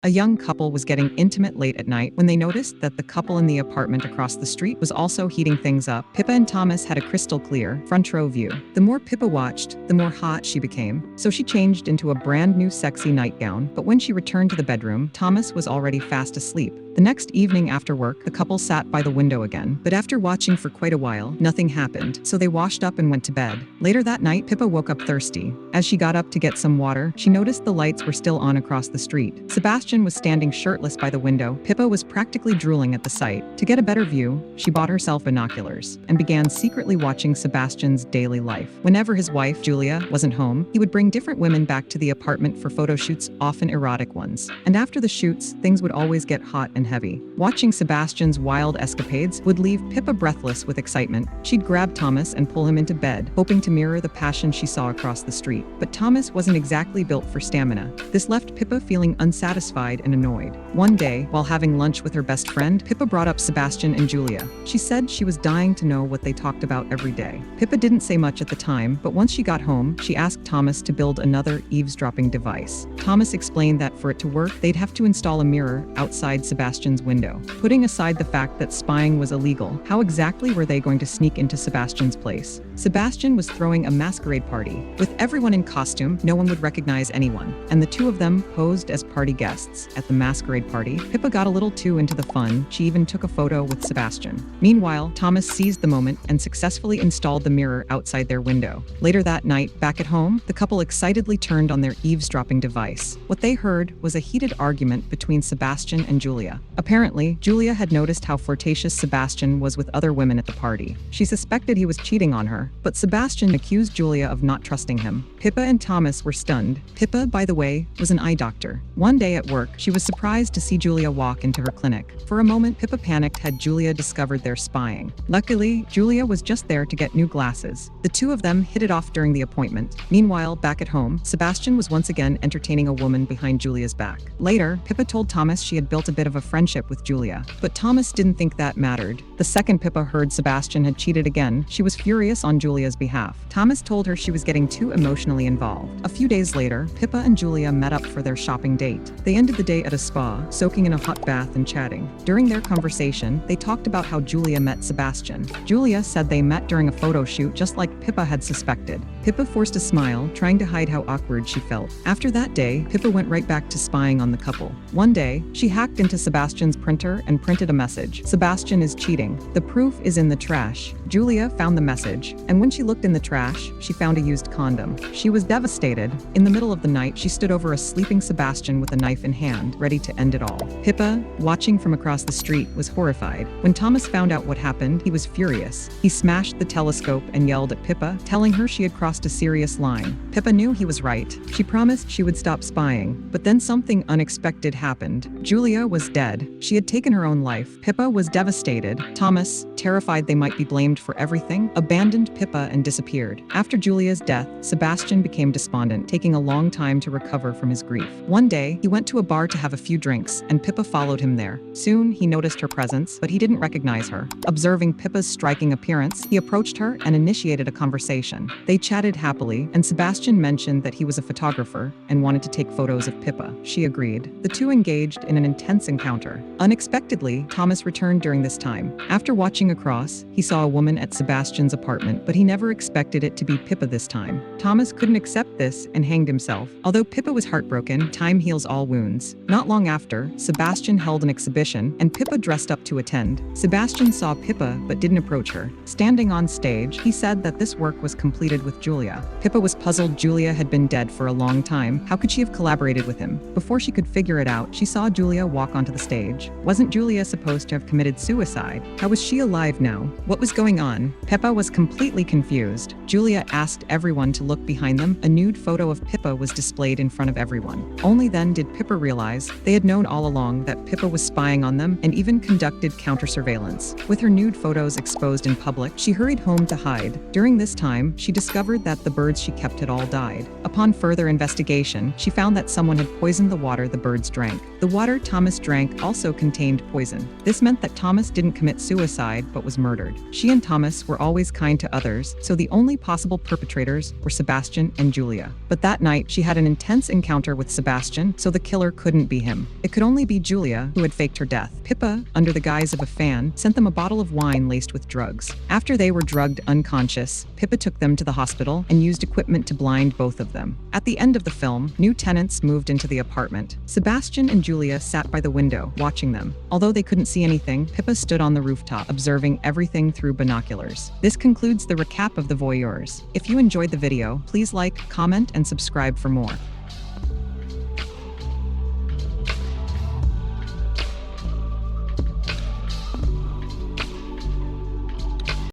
A young couple was getting intimate late at night when they noticed that the couple in the apartment across the street was also heating things up. Pippa and Thomas had a crystal clear, front row view. The more Pippa watched, the more hot she became, so she changed into a brand new sexy nightgown. But when she returned to the bedroom, Thomas was already fast asleep. The next evening after work, the couple sat by the window again, but after watching for quite a while, nothing happened, so they washed up and went to bed. Later that night, Pippa woke up thirsty. As she got up to get some water, she noticed the lights were still on across the street. Sebastian was standing shirtless by the window. Pippa was practically drooling at the sight. To get a better view, she bought herself binoculars and began secretly watching Sebastian's daily life. Whenever his wife, Julia, wasn't home, he would bring different women back to the apartment for photo shoots, often erotic ones. And after the shoots, things would always get hot and heavy. Watching Sebastian's wild escapades would leave Pippa breathless with excitement. She'd grab Thomas and pull him into bed, hoping to mirror the passion she saw across the street. But Thomas wasn't exactly built for stamina. This left Pippa feeling unsatisfied and annoyed. One day, while having lunch with her best friend, Pippa brought up Sebastian and Julia. She said she was dying to know what they talked about every day. Pippa didn't say much at the time, but once she got home, she asked Thomas to build another eavesdropping device. Thomas explained that for it to work, they'd have to install a mirror outside Sebastian's window. Putting aside the fact that spying was illegal, how exactly were they going to sneak into Sebastian's place? Sebastian was throwing a masquerade party. With everyone in costume, no one would recognize anyone, and the two of them posed as party guests. At the masquerade party, Pippa got a little too into the fun. She even took a photo with Sebastian. Meanwhile, Thomas seized the moment and successfully installed the mirror outside their window. Later that night, back at home, the couple excitedly turned on their eavesdropping device. What they heard was a heated argument between Sebastian and Julia. Apparently, Julia had noticed how flirtatious Sebastian was with other women at the party. She suspected he was cheating on her, but Sebastian accused Julia of not trusting him. Pippa and Thomas were stunned. Pippa, by the way, was an eye doctor. One day at work, she was surprised to see Julia walk into her clinic. For a moment, Pippa panicked had Julia discovered their spying. Luckily, Julia was just there to get new glasses. The two of them hit it off during the appointment. Meanwhile, back at home, Sebastian was once again entertaining a woman behind Julia's back. Later, Pippa told Thomas she had built a bit of a friendship with Julia, but Thomas didn't think that mattered. The second Pippa heard Sebastian had cheated again, she was furious on Julia's behalf. Thomas told her she was getting too emotionally involved. A few days later, Pippa and Julia met up for their shopping date. They ended the day at a spa, soaking in a hot bath and chatting. During their conversation, they talked about how Julia met Sebastian. Julia said they met during a photo shoot just like Pippa had suspected. Pippa forced a smile, trying to hide how awkward she felt. After that day, Pippa went right back to spying on the couple. One day, she hacked into Sebastian's printer and printed a message. Sebastian is cheating. The proof is in the trash. Julia found the message, and when she looked in the trash, she found a used condom. She was devastated. In the middle of the night, she stood over a sleeping Sebastian with a knife in hand, ready to end it all. Pippa, watching from across the street, was horrified. When Thomas found out what happened, he was furious. He smashed the telescope and yelled at Pippa, telling her she had crossed a serious line. Pippa knew he was right. She promised she would stop spying, but then something unexpected happened. Julia was dead. She had taken her own life. Pippa was devastated. Thomas, terrified they might be blamed for everything, abandoned Pippa and disappeared. After Julia's death, Sebastian became despondent, taking a long time to recover from his grief. One day, he went to a bar to have a few drinks, and Pippa followed him there. Soon, he noticed her presence, but he didn't recognize her. Observing Pippa's striking appearance, he approached her and initiated a conversation. They chatted happily, and Sebastian mentioned that he was a photographer and wanted to take photos of Pippa. She agreed. The two engaged in an intense encounter. Unexpectedly, Thomas returned during this time. After watching across, he saw a woman at Sebastian's apartment, but he never expected it to be Pippa this time. Thomas couldn't accept this and hanged himself. Although Pippa was heartbroken, time heals all wounds. Not long after, Sebastian held an exhibition, and Pippa dressed up to attend. Sebastian saw Pippa but didn't approach her. Standing on stage, he said that this work was completed with Julia. Pippa was puzzled. Julia had been dead for a long time. How could she have collaborated with him? Before she could figure it out, she saw Julia walk onto the stage. Wasn't Julia supposed to have committed suicide? How was she alive now? What was going on? Pippa was completely confused. Julia asked everyone to look behind them. A nude photo of Pippa was displayed in front of everyone. Only then did Pippa realize they had known all along that Pippa was spying on them and even conducted counter-surveillance. With her nude photos exposed in public, she hurried home to hide. During this time, she discovered that the birds she kept had all died. Upon further investigation, she found that someone had poisoned the water the birds drank. The water Thomas drank also contained poison. This meant that Thomas didn't commit suicide but was murdered. She and Thomas were always kind to others, so the only possible perpetrators were Sebastian and Julia. But that night, she had an intense encounter with Sebastian, so the killer killer couldn't be him. It could only be Julia, who had faked her death. Pippa, under the guise of a fan, sent them a bottle of wine laced with drugs. After they were drugged unconscious, Pippa took them to the hospital and used equipment to blind both of them. At the end of the film, new tenants moved into the apartment. Sebastian and Julia sat by the window, watching them. Although they couldn't see anything, Pippa stood on the rooftop, observing everything through binoculars. This concludes the recap of the Voyeurs. If you enjoyed the video, please like, comment, and subscribe for more.